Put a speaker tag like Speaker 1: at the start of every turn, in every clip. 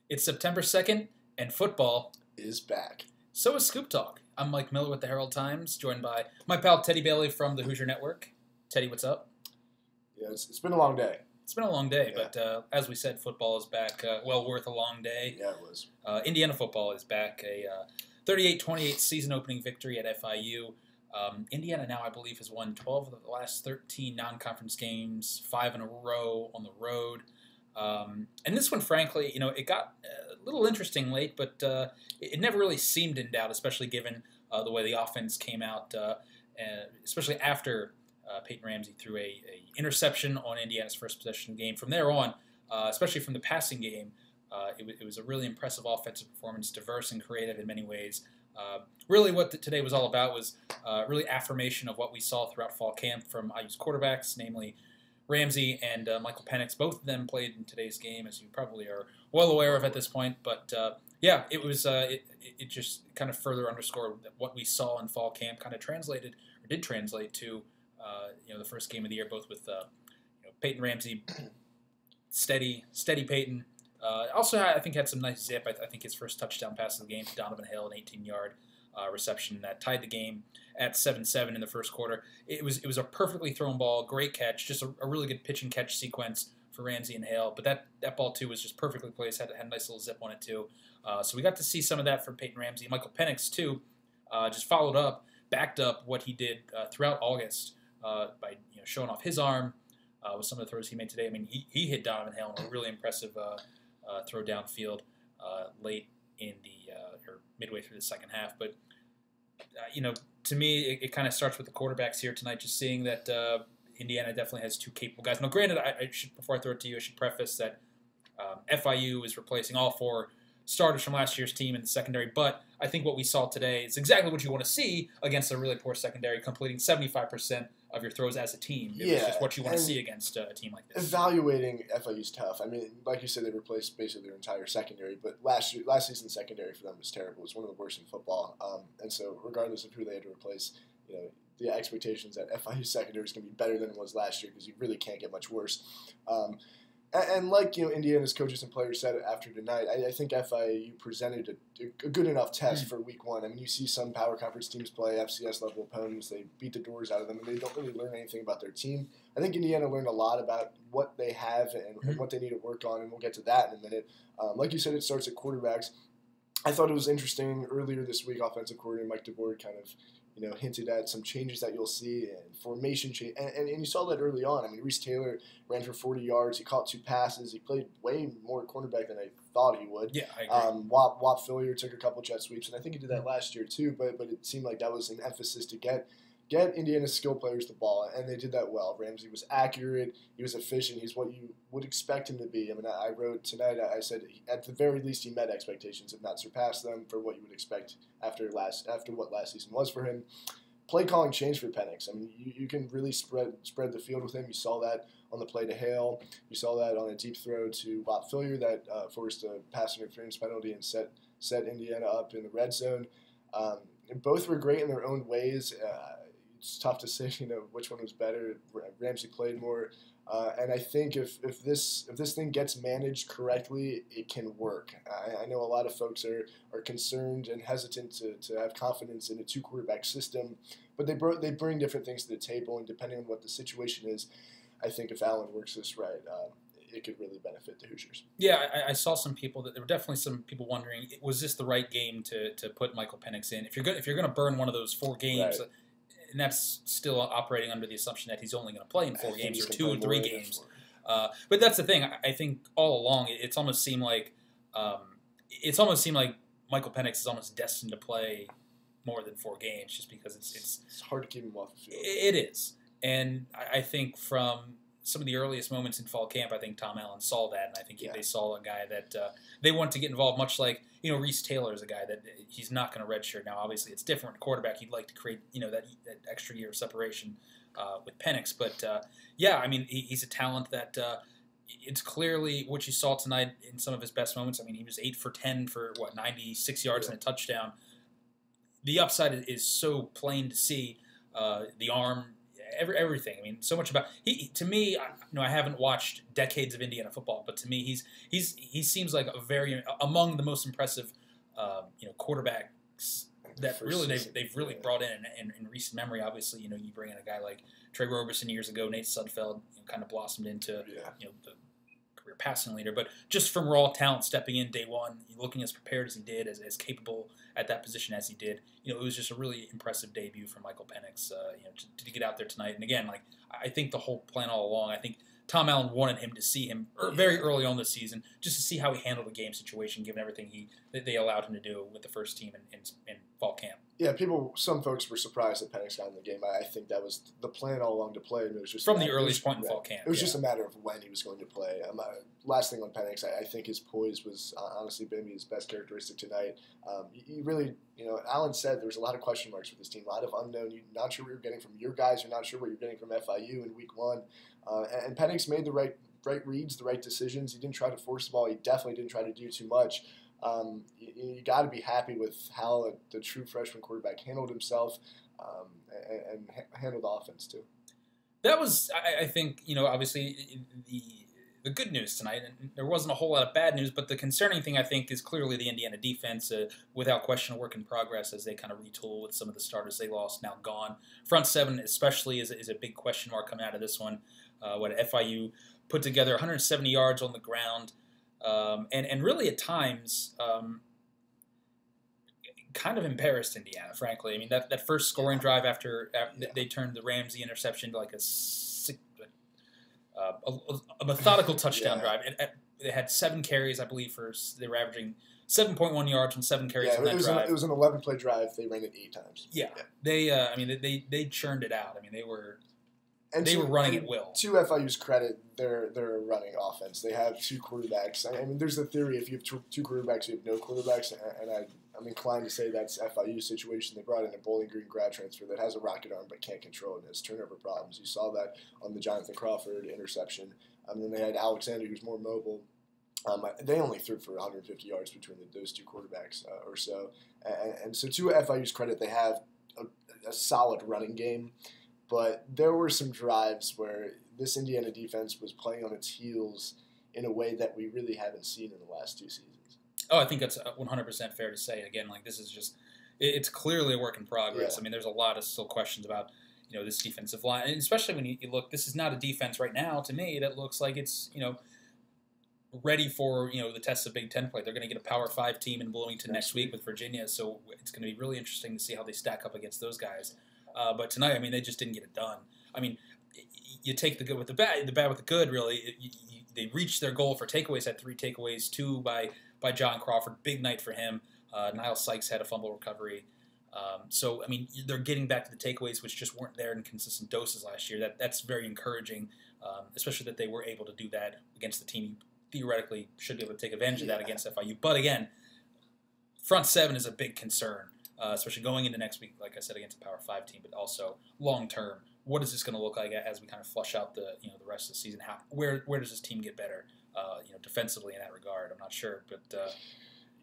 Speaker 1: It's September 2nd, and football
Speaker 2: is back.
Speaker 1: So is Scoop Talk. I'm Mike Miller with the Herald-Times, joined by my pal Teddy Bailey from the Hoosier Network. Teddy, what's up?
Speaker 2: Yeah, it's been a long day.
Speaker 1: It's been a long day, but as we said, football is back. Well worth a long day.
Speaker 2: Yeah, it was.
Speaker 1: Indiana football is back. A 38-28 season-opening victory at FIU. Indiana now, I believe, has won 12 of the last 13 non-conference games, 5 in a row on the road. And this one, frankly, it got a little interesting late, but it never really seemed in doubt, especially given the way the offense came out, especially after Peyton Ramsey threw a interception on Indiana's first possession of the game. From there on, especially from the passing game, it was a really impressive offensive performance, diverse and creative in many ways. Really what today was all about was really affirmation of what we saw throughout fall camp from IU's quarterbacks, namely Ramsey and Michael Penix. Both of them played in today's game, as you probably are well aware of at this point. But yeah, it was it just kind of further underscored that what we saw in fall camp kind of translated or did translate to the first game of the year, both with Peyton Ramsey, steady Peyton. Also, I think had some nice zip. I think his first touchdown pass of the game to Donovan Hill, an 18-yard reception that tied the game at 7-7 in the first quarter. It was a perfectly thrown ball, great catch, just a really good pitch and catch sequence for Ramsey and Hale. But that ball too was just perfectly placed. Had a nice little zip on it too. So we got to see some of that from Peyton Ramsey. Michael Penix too just followed up, backed up what he did throughout August by showing off his arm with some of the throws he made today. I mean, he hit Donovan Hale in a really impressive throw downfield late in the or midway through the second half. But to me, it kind of starts with the quarterbacks here tonight. Just seeing that Indiana definitely has two capable guys. Now, granted, I should, before I throw it to you, I should preface that FIU is replacing all four starters from last year's team in the secondary. But I think what we saw today is exactly what you want to see against a really poor secondary, completing 75% of your throws as a team. It's just what you want to see against a team like this.
Speaker 2: Evaluating FIU is tough. I mean, like you said, they replaced basically their entire secondary, but last season's secondary for them was terrible. It was one of the worst in football. And so regardless of who they had to replace, the expectations that FIU secondary is going to be better than it was last year because you really can't get much worse. And like Indiana's coaches and players said after tonight, I think FIU presented a good enough test for week one. I mean, you see some power conference teams play FCS level opponents; they beat the doors out of them, and they don't really learn anything about their team. I think Indiana learned a lot about what they have and what they need to work on, and we'll get to that in a minute. Like you said, it starts at quarterbacks. I thought it was interesting earlier this week. Offensive coordinator Mike DeBoer kind of hinted at some changes that you'll see and formation change. And you saw that early on. I mean, Reese Taylor ran for 40 yards. He caught 2 passes. He played way more cornerback than I thought he would.
Speaker 1: Yeah, I agree.
Speaker 2: Wap Fillier took a couple jet sweeps, and I think he did that last year too. But it seemed like that was an emphasis to get Indiana's skill players the ball, and they did that well. Ramsey was accurate. He was efficient. He's what you would expect him to be. I mean, I wrote tonight, I said at the very least he met expectations, if not surpassed them, for what you would expect after what last season was for him. Play calling changed for Penix. I mean, you can really spread the field with him. You saw that on the play to Hale. You saw that on a deep throw to Wap Fillier that forced a pass interference penalty and set Indiana up in the red zone. Both were great in their own ways. It's tough to say, which one was better. Ramsey played more, and I think if this thing gets managed correctly, it can work. I know a lot of folks are concerned and hesitant to have confidence in a 2-quarterback system, but they bring different things to the table, and depending on what the situation is, I think if Allen works this right, it could really benefit the Hoosiers.
Speaker 1: Yeah, I saw some people there were definitely some people wondering, was this the right game to put Michael Penix in? If you're going to burn one of those 4 games. Right. And that's still operating under the assumption that he's only going to play in 4 games or 2 or 3 games. But that's the thing. I think all along it's almost seemed like Michael Penix is almost destined to play more than 4 games, just because
Speaker 2: it's hard to keep him off the field.
Speaker 1: It is, and I think from some of the earliest moments in fall camp, I think Tom Allen saw that, and I think they saw a guy that they want to get involved, much like Reese Taylor is a guy that he's not going to redshirt. Now, obviously, it's different. Quarterback, he'd like to create that extra year of separation with Penix, but I mean, he's a talent that it's clearly what you saw tonight in some of his best moments. I mean, he was 8 for 10 for 96 yards and a touchdown. The upside is so plain to see. The arm everything. I mean, so much about he. To me, I haven't watched decades of Indiana football, but to me, he seems like a very among the most impressive, quarterbacks that really they've really brought in recent memory. Obviously, you bring in a guy like Trey Roberson years ago, Nate Sudfeld kind of blossomed into the career passing leader, but just from raw talent stepping in day one, looking as prepared as he did, as capable at that position as he did, it was just a really impressive debut for Michael Penix, to get out there tonight. And again, like I think the whole plan all along, I think Tom Allen wanted him to see him very early on this season, just to see how he handled the game situation, given everything that they allowed him to do with the first team in fall camp.
Speaker 2: Yeah, some folks were surprised that Penix got in the game. I think that was the plan all along to play. It was just
Speaker 1: from the earliest point in fall camp.
Speaker 2: It was just a matter of when he was going to play. Last thing on Penix, I think his poise was honestly maybe his best characteristic tonight. He really, Allen said there was a lot of question marks with this team, a lot of unknown. You're not sure what you're getting from your guys. You're not sure what you're getting from FIU in week one. And Penix made the right reads, the right decisions. He didn't try to force the ball. He definitely didn't try to do too much. You got to be happy with how the true freshman quarterback handled himself and handled the offense too.
Speaker 1: That was, I think, obviously the good news tonight. And there wasn't a whole lot of bad news, but the concerning thing, I think, is clearly the Indiana defense, without question, a work in progress as they kind of retool with some of the starters they lost, now gone. Front seven especially is a big question mark coming out of this one. What FIU put together 170 yards on the ground. And really at times kind of embarrassed Indiana, frankly. I mean, that first scoring drive after they turned the Ramsey interception to like a methodical touchdown drive. They had 7 carries, I believe, they were averaging 7.1 yards from 7 carries on that drive.
Speaker 2: It was an 11-play drive. They ran it 8 times.
Speaker 1: Yeah. They churned it out. I mean, they were running at will. To
Speaker 2: FIU's credit, they're a running offense. They have 2 quarterbacks. I mean, there's a theory if you have 2 quarterbacks, you have no quarterbacks, and I'm inclined to say that's FIU's situation. They brought in a Bowling Green grad transfer that has a rocket arm but can't control it and has turnover problems. You saw that on the Jonathan Crawford interception. Then they had Alexander, who's more mobile. They only threw for 150 yards between those 2 quarterbacks or so. And so to FIU's credit, they have a solid running game. But there were some drives where this Indiana defense was playing on its heels in a way that we really haven't seen in the last 2 seasons.
Speaker 1: Oh, I think that's 100% fair to say. Again, like this is just, it's clearly a work in progress. Yeah. I mean, there's a lot of still questions about, this defensive line. And especially when you look, this is not a defense right now, to me, that looks like it's, ready for, the test of Big Ten play. They're going to get a Power 5 team in Bloomington next week with Virginia. So it's going to be really interesting to see how they stack up against those guys. But tonight, I mean, they just didn't get it done. I mean, you take the good with the bad with the good, really. They reached their goal for takeaways, had 3 takeaways, 2 by John Crawford. Big night for him. Niles Sykes had a fumble recovery. So, I mean, they're getting back to the takeaways, which just weren't there in consistent doses last year. That's very encouraging, especially that they were able to do that against the team you theoretically should be able to take advantage of that against FIU. But again, front seven is a big concern. Especially going into next week, like I said, against a Power 5 team, but also long term. What is this going to look like as we kind of flush out the rest of the season? Where does this team get better, defensively in that regard? I'm not sure, but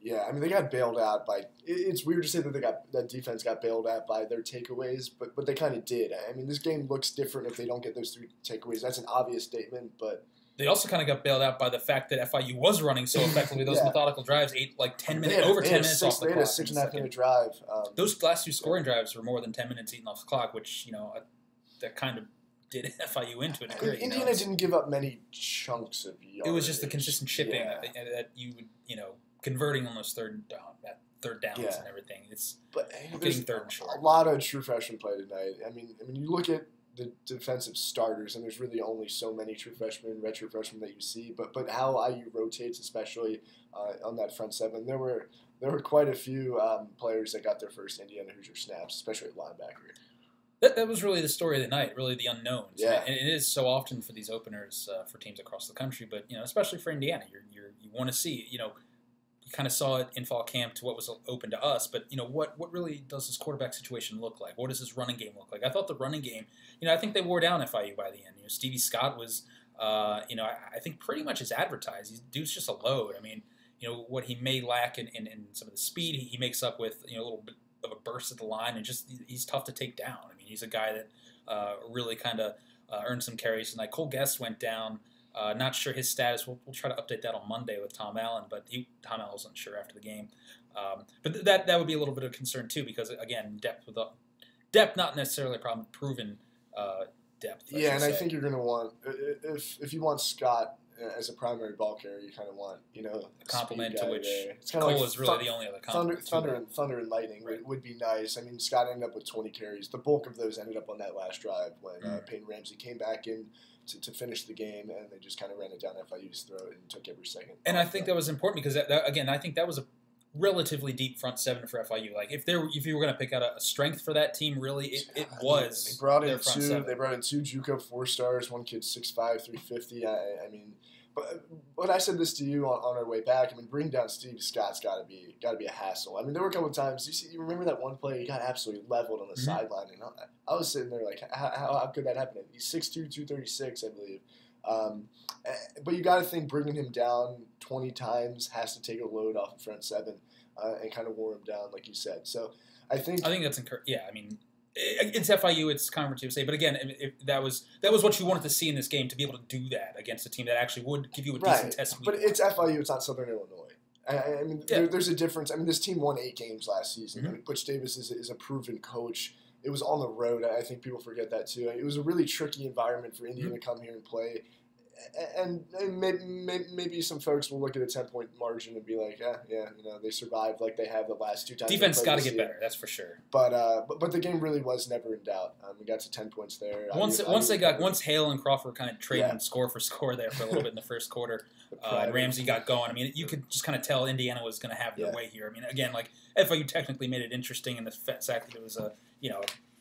Speaker 2: yeah, I mean they got bailed out by. It's weird to say that that defense got bailed out by their takeaways, but they kind of did. I mean, this game looks different if they don't get those 3 takeaways. That's an obvious statement, but.
Speaker 1: They also kind of got bailed out by the fact that FIU was running so effectively. Those methodical drives, 10 minutes, over 10 minutes off the clock.
Speaker 2: They had a 6.5-minute drive.
Speaker 1: Those last 2 scoring drives were more than 10 minutes eaten off the clock, which, that kind of did FIU into a degree.
Speaker 2: Indiana didn't give up many chunks of yards.
Speaker 1: It was just the consistent chipping that you would, converting on those third downs and everything. It's getting third and short.
Speaker 2: A lot of true freshmen play tonight. I mean, you look at the defensive starters, and there's really only so many true freshmen, redshirt freshmen that you see. But how IU rotates, especially on that front seven, there were quite a few players that got their first Indiana Hoosier snaps, especially at linebacker.
Speaker 1: That was really the story of the night, really the unknowns.
Speaker 2: Yeah.
Speaker 1: And it is so often for these openers for teams across the country, but especially for Indiana, you want to see, you kind of saw it in fall camp to what was open to us, but what really does this quarterback situation look like? What does this running game look like? I thought the running game, I think they wore down FIU by the end. Stevie Scott was, I think pretty much as advertised. Dude's just a load. I mean, what he may lack in some of the speed, he makes up with a little bit of a burst at the line, and just he's tough to take down. I mean, he's a guy that really kind of earned some carries tonight. Cole Guest went down. Not sure his status. We'll try to update that on Monday with Tom Allen, but Tom Allen wasn't sure after the game. But that would be a little bit of concern too, because again, depth not necessarily a problem, proven depth.
Speaker 2: Yeah, and I think you're going to want if you want Scott as a primary ball carrier, you kind of want a
Speaker 1: complement to which
Speaker 2: it's
Speaker 1: Cole
Speaker 2: like
Speaker 1: is really the only other complement.
Speaker 2: Thunder and Lightning would be nice. I mean, Scott ended up with 20 carries. The bulk of those ended up on that last drive when Peyton Ramsey came back in to finish the game, and they just kind of ran it down FIU's throat and took every second.
Speaker 1: And I think that was important because again, I think that was a relatively deep front seven for FIU. Like if you were going to pick out a strength for that team, really it was.
Speaker 2: They brought in
Speaker 1: their front seven.
Speaker 2: They brought in two JUCO 4-stars. One kid 6'5", 350. I mean, but I said this to you on our way back. I mean, bring down Steve Scott's got to be a hassle. I mean, there were a couple of times. You remember that one play he got absolutely leveled on the sideline, and I was sitting there like, how could that happen? He's 6'2", 236, I believe. But you got to think bringing him down 20 times has to take a load off the front seven and kind of wore him down, like you said. So I think that's
Speaker 1: yeah. I mean, it's FIU, it's conference USA, but again, that was what you wanted to see in this game, to be able to do that against a team that actually would give you a decent test.
Speaker 2: But it's FIU, it's not Southern Illinois. I mean, there's a difference. I mean, this team won 8 games last season. I mean, Butch Davis is a proven coach. It was on the road. I think people forget that too. It was a really tricky environment for Indiana to come here and play. And maybe some folks will look at a 10-point margin and be like, they survived like they have the last 2 times.
Speaker 1: Defense got to get better, that's for sure.
Speaker 2: But the game really was never in doubt. We got to 10 points there.
Speaker 1: Once Hale and Crawford kind of traded score for score there for a little bit in the first quarter, and Ramsey got going. I mean, you could just kind of tell Indiana was going to have their way here. I mean, again, like FIU technically made it interesting in the fact that it was a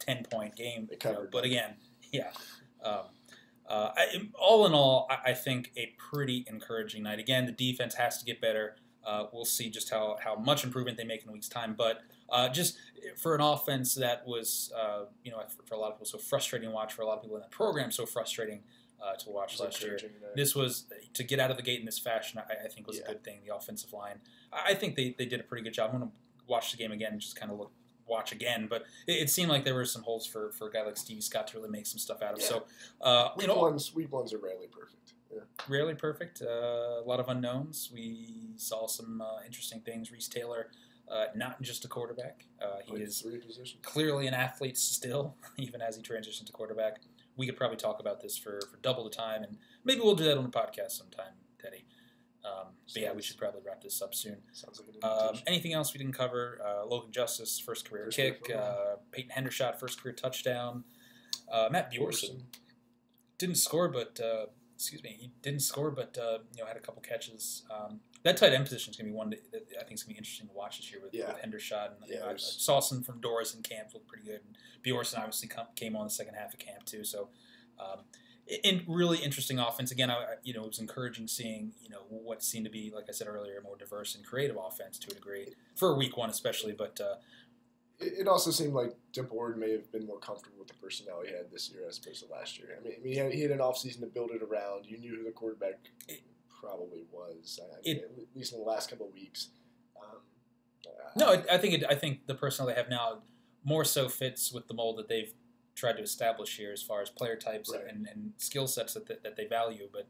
Speaker 1: 10-point game. But again, all in all, I think a pretty encouraging night. Again, the defense has to get better. We'll see just how much improvement they make in a week's time. But just for an offense that was, for a lot of people, so frustrating to watch, for a lot of people in that program, so frustrating to watch last year. This was, to get out of the gate in this fashion, I think was a good thing, the offensive line. I think they did a pretty good job. I'm going to watch the game again and just kind of watch again, but it seemed like there were some holes for a guy like Stevie Scott to really make some stuff out of. So,
Speaker 2: week ones are rarely perfect. Yeah.
Speaker 1: Rarely perfect. A lot of unknowns. We saw some interesting things. Reese Taylor, not just a quarterback. He is clearly an athlete still, even as he transitioned to quarterback. We could probably talk about this for double the time, and maybe we'll do that on the podcast sometime, Teddy. But yeah, we should probably wrap this up soon.
Speaker 2: Sounds like an invitation.
Speaker 1: Anything else we didn't cover? Logan Justice, first career kick. Peyton Hendershot, first career touchdown. Matt Bjorson didn't score, but he didn't score, but had a couple catches. That tight end position is going to be one that I think is going to be interesting to watch this year with Hendershot. And I saw some from Doris in camp looked pretty good. And Bjorson obviously came on the second half of camp too. So. Really interesting offense. Again, it was encouraging seeing, what seemed to be, like I said earlier, a more diverse and creative offense to a degree, for week one especially. But
Speaker 2: it also seemed like DeBoer may have been more comfortable with the personnel he had this year as opposed to last year. I mean, he had an offseason to build it around. You knew who the quarterback probably was, at least in the last couple of weeks.
Speaker 1: I think the personnel they have now more so fits with the mold that they've tried to establish here as far as player types and skill sets that they value. But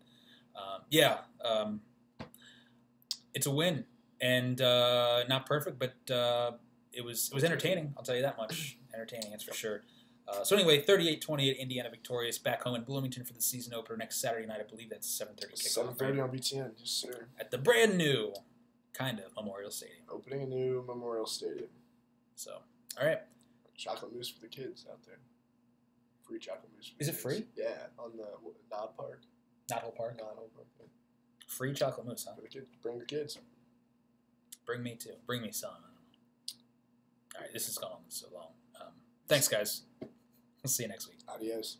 Speaker 1: it's a win, and not perfect, but it was entertaining. I'll tell you that much. Entertaining, that's for sure. So anyway, 38-28, Indiana victorious, back home in Bloomington for the season opener next Saturday night. I believe that's 7:30 kickoff.
Speaker 2: 7:30 on BTN, yes sir.
Speaker 1: At the brand new, kind of, Memorial Stadium.
Speaker 2: Opening a new Memorial Stadium.
Speaker 1: So, all right.
Speaker 2: Chocolate mousse for the kids out there. Free chocolate mousse.
Speaker 1: Is it free?
Speaker 2: Yeah, on the Nod Park.
Speaker 1: Knothole Park?
Speaker 2: Knothole Park, yeah.
Speaker 1: Free chocolate mousse, huh?
Speaker 2: For the kids. Bring the kids.
Speaker 1: Bring me too. Bring me some. All right, this has gone on so long. Thanks, guys. We'll see you next week.
Speaker 2: Adios.